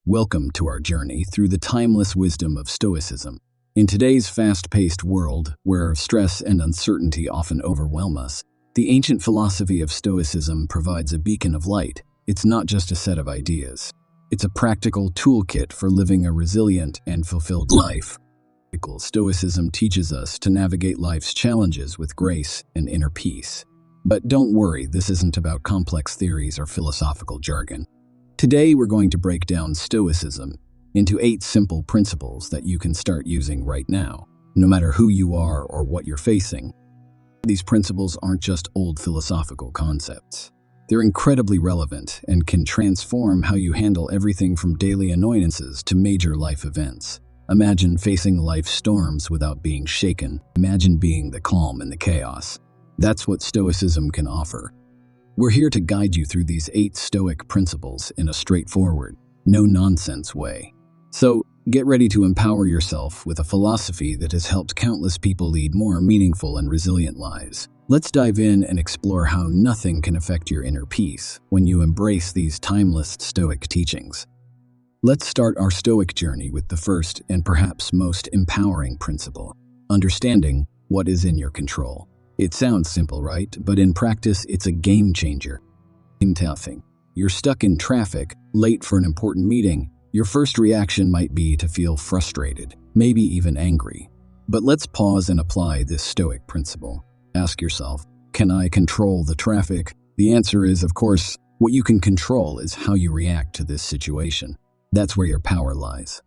Welcome to our journey through the timeless wisdom of Stoicism. In today's fast-paced world, where stress and uncertainty often overwhelm us, the ancient philosophy of Stoicism provides a beacon of light. It's not just a set of ideas. It's a practical toolkit for living a resilient and fulfilled life. Stoicism teaches us to navigate life's challenges with grace and inner peace. But don't worry, this isn't about complex theories or philosophical jargon. Today, we're going to break down Stoicism into 8 simple principles that you can start using right now, no matter who you are or what you're facing. These principles aren't just old philosophical concepts. They're incredibly relevant and can transform how you handle everything from daily annoyances to major life events. Imagine facing life's storms without being shaken. Imagine being the calm in the chaos. That's what Stoicism can offer. We're here to guide you through these 8 Stoic principles in a straightforward, no-nonsense way. So, get ready to empower yourself with a philosophy that has helped countless people lead more meaningful and resilient lives. Let's dive in and explore how nothing can affect your inner peace when you embrace these timeless Stoic teachings. Let's start our Stoic journey with the first and perhaps most empowering principle: understanding what is in your control. It sounds simple, right? But in practice, it's a game changer. You're stuck in traffic, late for an important meeting. Your first reaction might be to feel frustrated, maybe even angry. But let's pause and apply this Stoic principle. Ask yourself, can I control the traffic? The answer is, of course, what you can control is how you react to this situation. That's where your power lies.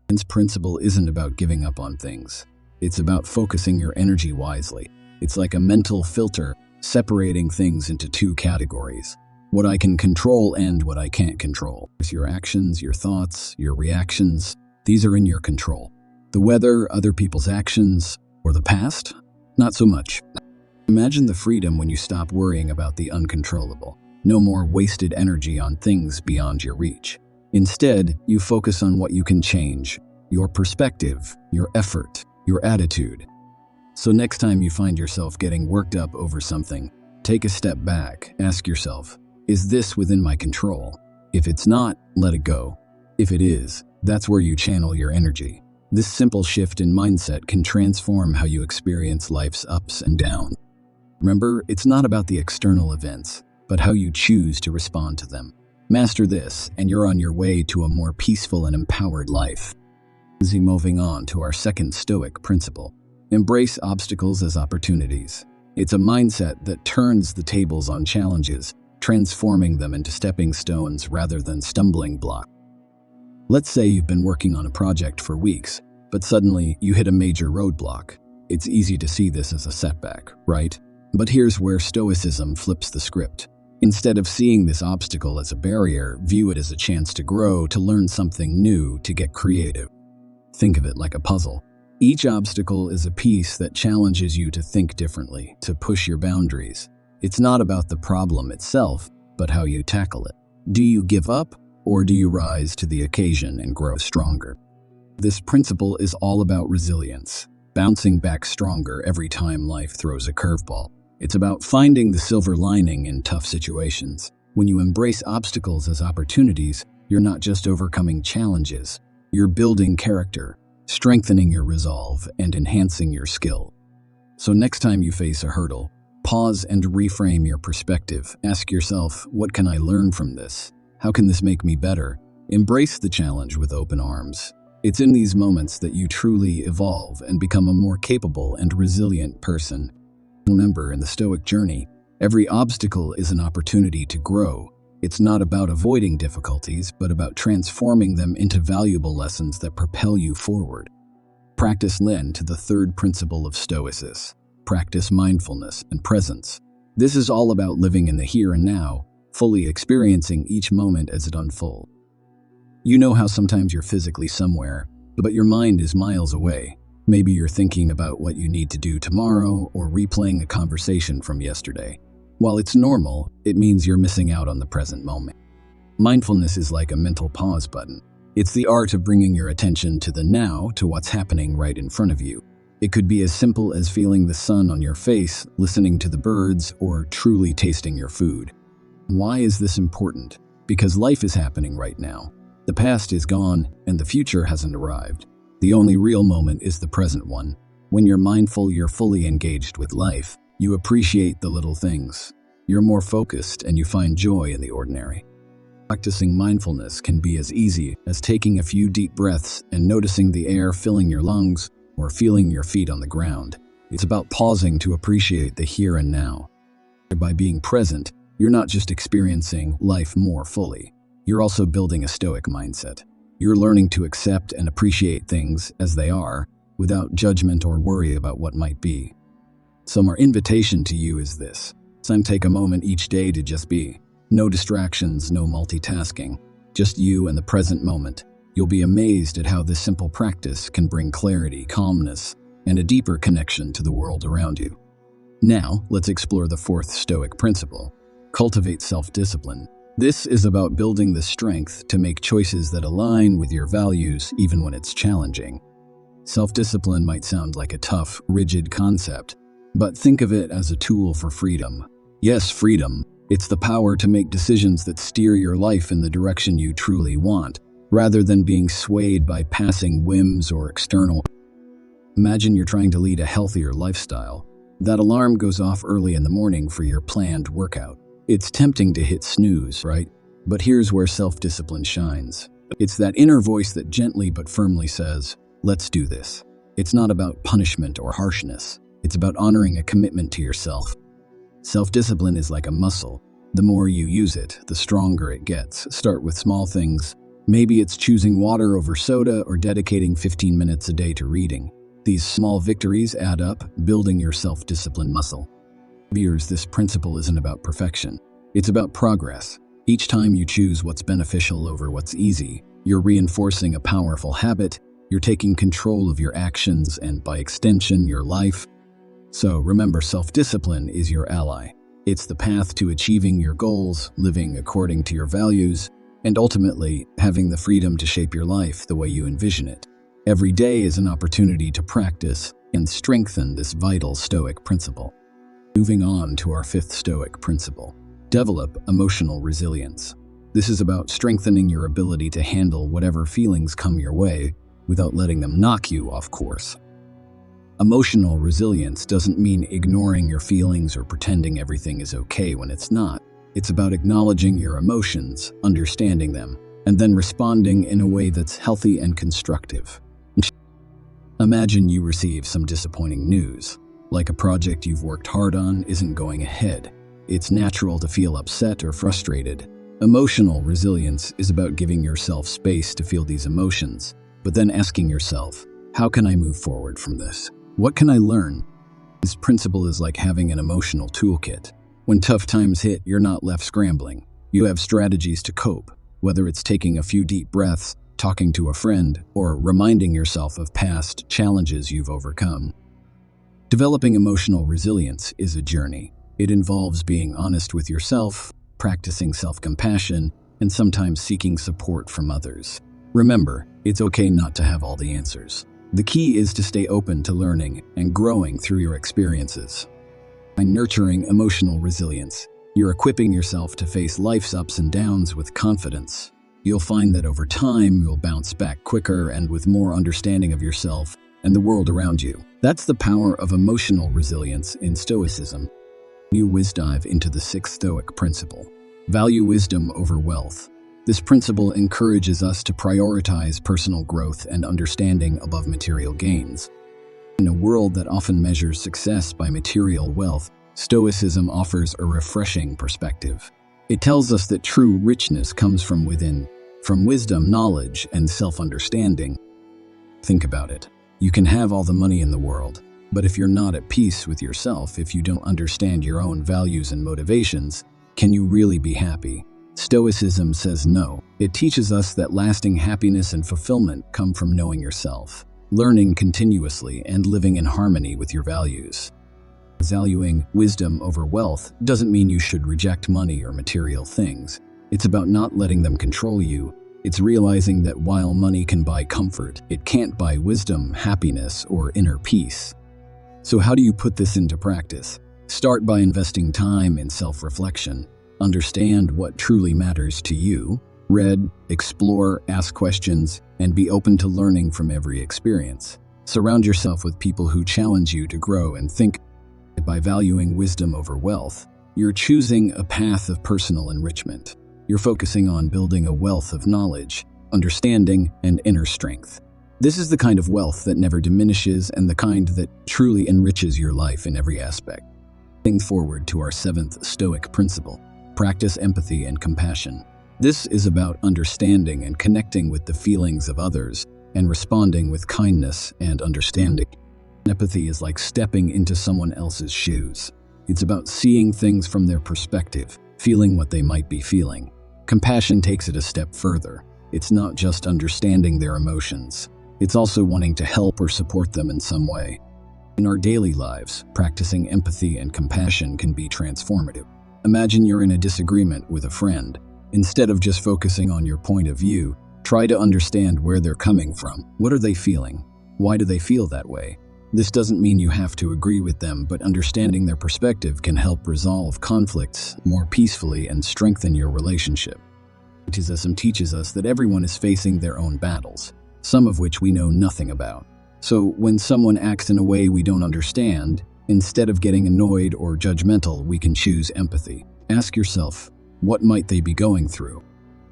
This principle isn't about giving up on things. It's about focusing your energy wisely. It's like a mental filter, separating things into 2 categories: what I can control and what I can't control. Your actions, your thoughts, your reactions, these are in your control. The weather, other people's actions, or the past? Not so much. Imagine the freedom when you stop worrying about the uncontrollable. No more wasted energy on things beyond your reach. Instead, you focus on what you can change: your perspective, your effort, your attitude. So next time you find yourself getting worked up over something, take a step back, ask yourself, is this within my control? If it's not, let it go. If it is, that's where you channel your energy. This simple shift in mindset can transform how you experience life's ups and downs. Remember, it's not about the external events, but how you choose to respond to them. Master this, and you're on your way to a more peaceful and empowered life. Moving on to our second Stoic principle. Embrace obstacles as opportunities. It's a mindset that turns the tables on challenges, transforming them into stepping stones rather than stumbling blocks. Let's say you've been working on a project for weeks, but suddenly you hit a major roadblock. It's easy to see this as a setback, right? But here's where Stoicism flips the script. Instead of seeing this obstacle as a barrier, view it as a chance to grow, to learn something new, to get creative. Think of it like a puzzle. Each obstacle is a piece that challenges you to think differently, to push your boundaries. It's not about the problem itself, but how you tackle it. Do you give up, or do you rise to the occasion and grow stronger? This principle is all about resilience, bouncing back stronger every time life throws a curveball. It's about finding the silver lining in tough situations. When you embrace obstacles as opportunities, you're not just overcoming challenges, you're building character, strengthening your resolve, and enhancing your skill. So next time you face a hurdle, pause and reframe your perspective. Ask yourself, what can I learn from this? How can this make me better? Embrace the challenge with open arms. It's in these moments that you truly evolve and become a more capable and resilient person. Remember, in the Stoic journey, every obstacle is an opportunity to grow. It's not about avoiding difficulties, but about transforming them into valuable lessons that propel you forward. Practice then to the third principle of Stoicism. Practice mindfulness and presence. This is all about living in the here and now, fully experiencing each moment as it unfolds. You know how sometimes you're physically somewhere, but your mind is miles away. Maybe you're thinking about what you need to do tomorrow or replaying a conversation from yesterday. While it's normal, it means you're missing out on the present moment. Mindfulness is like a mental pause button. It's the art of bringing your attention to the now, to what's happening right in front of you. It could be as simple as feeling the sun on your face, listening to the birds, or truly tasting your food. Why is this important? Because life is happening right now. The past is gone, and the future hasn't arrived. The only real moment is the present one. When you're mindful, you're fully engaged with life. You appreciate the little things. You're more focused, and you find joy in the ordinary. Practicing mindfulness can be as easy as taking a few deep breaths and noticing the air filling your lungs or feeling your feet on the ground. It's about pausing to appreciate the here and now. By being present, you're not just experiencing life more fully. You're also building a Stoic mindset. You're learning to accept and appreciate things as they are, without judgment or worry about what might be. So my invitation to you is this. Take a moment each day to just be. No distractions, no multitasking. Just you and the present moment. You'll be amazed at how this simple practice can bring clarity, calmness, and a deeper connection to the world around you. Now, let's explore the fourth Stoic principle. Cultivate self-discipline. This is about building the strength to make choices that align with your values even when it's challenging. Self-discipline might sound like a tough, rigid concept, but think of it as a tool for freedom. Yes, freedom. It's the power to make decisions that steer your life in the direction you truly want, rather than being swayed by passing whims or external. Imagine you're trying to lead a healthier lifestyle. That alarm goes off early in the morning for your planned workout. It's tempting to hit snooze, right? But here's where self-discipline shines. It's that inner voice that gently but firmly says, let's do this. It's not about punishment or harshness. It's about honoring a commitment to yourself. Self-discipline is like a muscle. The more you use it, the stronger it gets. Start with small things. Maybe it's choosing water over soda or dedicating 15 minutes a day to reading. These small victories add up, building your self-discipline muscle. Viewers, this principle isn't about perfection. It's about progress. Each time you choose what's beneficial over what's easy, you're reinforcing a powerful habit, you're taking control of your actions and, by extension, your life. So remember, self-discipline is your ally. It's the path to achieving your goals, living according to your values, and ultimately having the freedom to shape your life the way you envision it. Every day is an opportunity to practice and strengthen this vital Stoic principle. Moving on to our fifth Stoic principle, develop emotional resilience. This is about strengthening your ability to handle whatever feelings come your way without letting them knock you off course. Emotional resilience doesn't mean ignoring your feelings or pretending everything is okay when it's not. It's about acknowledging your emotions, understanding them, and then responding in a way that's healthy and constructive. Imagine you receive some disappointing news, like a project you've worked hard on isn't going ahead. It's natural to feel upset or frustrated. Emotional resilience is about giving yourself space to feel these emotions, but then asking yourself, how can I move forward from this? What can I learn? This principle is like having an emotional toolkit. When tough times hit, you're not left scrambling. You have strategies to cope, whether it's taking a few deep breaths, talking to a friend, or reminding yourself of past challenges you've overcome. Developing emotional resilience is a journey. It involves being honest with yourself, practicing self-compassion, and sometimes seeking support from others. Remember, it's okay not to have all the answers. The key is to stay open to learning and growing through your experiences. By nurturing emotional resilience, you're equipping yourself to face life's ups and downs with confidence. You'll find that over time, you'll bounce back quicker and with more understanding of yourself and the world around you. That's the power of emotional resilience in Stoicism. New dive into the sixth Stoic principle. Value wisdom over wealth. This principle encourages us to prioritize personal growth and understanding above material gains. In a world that often measures success by material wealth, Stoicism offers a refreshing perspective. It tells us that true richness comes from within, from wisdom, knowledge, and self-understanding. Think about it. You can have all the money in the world, but if you're not at peace with yourself, if you don't understand your own values and motivations, can you really be happy? Stoicism says no. It teaches us that lasting happiness and fulfillment come from knowing yourself, learning continuously, and living in harmony with your values. Valuing wisdom over wealth doesn't mean you should reject money or material things. It's about not letting them control you. It's realizing that while money can buy comfort, it can't buy wisdom, happiness, or inner peace. So how do you put this into practice? Start by investing time in self-reflection. Understand what truly matters to you. Read, explore, ask questions, and be open to learning from every experience. Surround yourself with people who challenge you to grow and think. By valuing wisdom over wealth, you're choosing a path of personal enrichment. You're focusing on building a wealth of knowledge, understanding, and inner strength. This is the kind of wealth that never diminishes and the kind that truly enriches your life in every aspect. Moving forward to our 7th Stoic principle, practice empathy and compassion. This is about understanding and connecting with the feelings of others and responding with kindness and understanding. Empathy is like stepping into someone else's shoes. It's about seeing things from their perspective, feeling what they might be feeling. Compassion takes it a step further. It's not just understanding their emotions. It's also wanting to help or support them in some way. In our daily lives, practicing empathy and compassion can be transformative. Imagine you're in a disagreement with a friend. Instead of just focusing on your point of view, try to understand where they're coming from. What are they feeling? Why do they feel that way? This doesn't mean you have to agree with them, but understanding their perspective can help resolve conflicts more peacefully and strengthen your relationship. Stoicism teaches us that everyone is facing their own battles, some of which we know nothing about. So when someone acts in a way we don't understand, instead of getting annoyed or judgmental, we can choose empathy. Ask yourself, what might they be going through?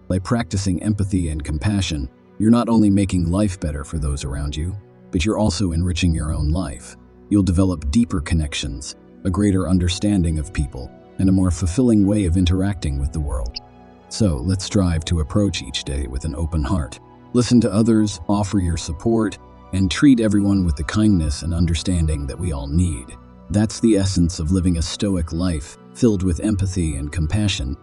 By practicing empathy and compassion, you're not only making life better for those around you, but you're also enriching your own life. You'll develop deeper connections, a greater understanding of people, and a more fulfilling way of interacting with the world. So let's strive to approach each day with an open heart. Listen to others, offer your support, and treat everyone with the kindness and understanding that we all need. That's the essence of living a Stoic life, filled with empathy and compassion.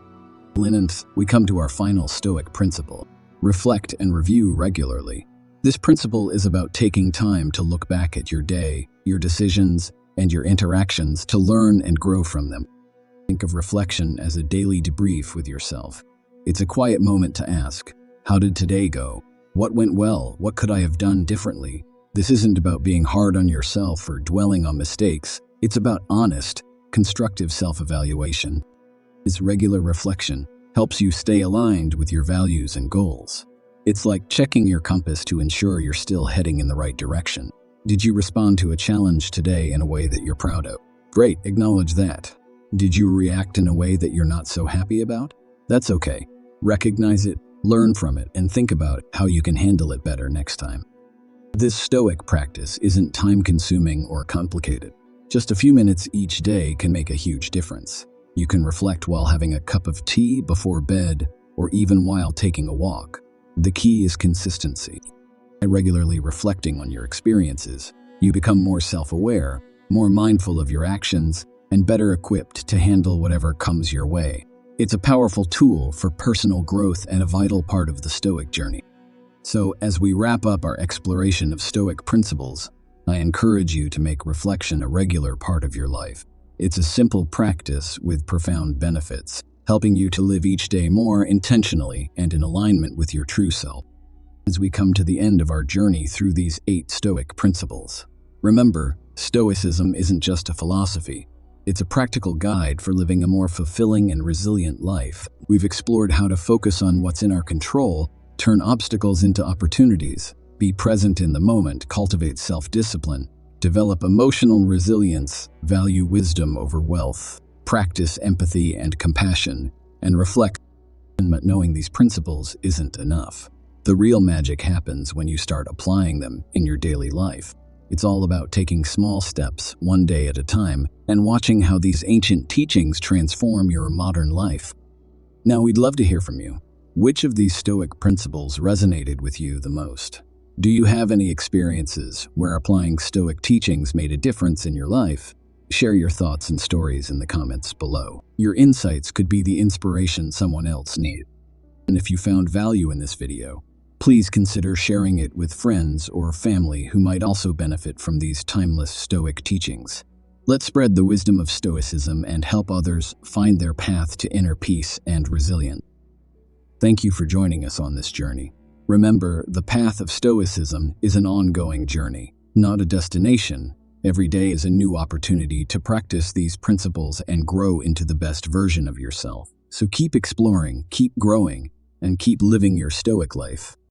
We come to our final Stoic principle: reflect and review regularly. This principle is about taking time to look back at your day, your decisions, and your interactions to learn and grow from them. Think of reflection as a daily debrief with yourself. It's a quiet moment to ask, how did today go? What went well? What could I have done differently? This isn't about being hard on yourself or dwelling on mistakes. It's about honest, constructive self-evaluation. This regular reflection helps you stay aligned with your values and goals. It's like checking your compass to ensure you're still heading in the right direction. Did you respond to a challenge today in a way that you're proud of? Great, acknowledge that. Did you react in a way that you're not so happy about? That's okay. Recognize it, learn from it, and think about how you can handle it better next time. This Stoic practice isn't time-consuming or complicated. Just a few minutes each day can make a huge difference. You can reflect while having a cup of tea, before bed, or even while taking a walk. The key is consistency. By regularly reflecting on your experiences, you become more self-aware, more mindful of your actions, and better equipped to handle whatever comes your way. It's a powerful tool for personal growth and a vital part of the Stoic journey. So, as we wrap up our exploration of Stoic principles, I encourage you to make reflection a regular part of your life. It's a simple practice with profound benefits, helping you to live each day more intentionally and in alignment with your true self. As we come to the end of our journey through these 8 Stoic principles, remember, Stoicism isn't just a philosophy. It's a practical guide for living a more fulfilling and resilient life. We've explored how to focus on what's in our control, turn obstacles into opportunities, be present in the moment, cultivate self-discipline, develop emotional resilience, value wisdom over wealth, practice empathy and compassion, and reflect. But knowing these principles isn't enough. The real magic happens when you start applying them in your daily life. It's all about taking small steps, one day at a time, and watching how these ancient teachings transform your modern life. Now, we'd love to hear from you. Which of these Stoic principles resonated with you the most? Do you have any experiences where applying Stoic teachings made a difference in your life? Share your thoughts and stories in the comments below. Your insights could be the inspiration someone else needs. And if you found value in this video, please consider sharing it with friends or family who might also benefit from these timeless Stoic teachings. Let's spread the wisdom of Stoicism and help others find their path to inner peace and resilience. Thank you for joining us on this journey. Remember, the path of Stoicism is an ongoing journey, not a destination. Every day is a new opportunity to practice these principles and grow into the best version of yourself. So keep exploring, keep growing, and keep living your Stoic life.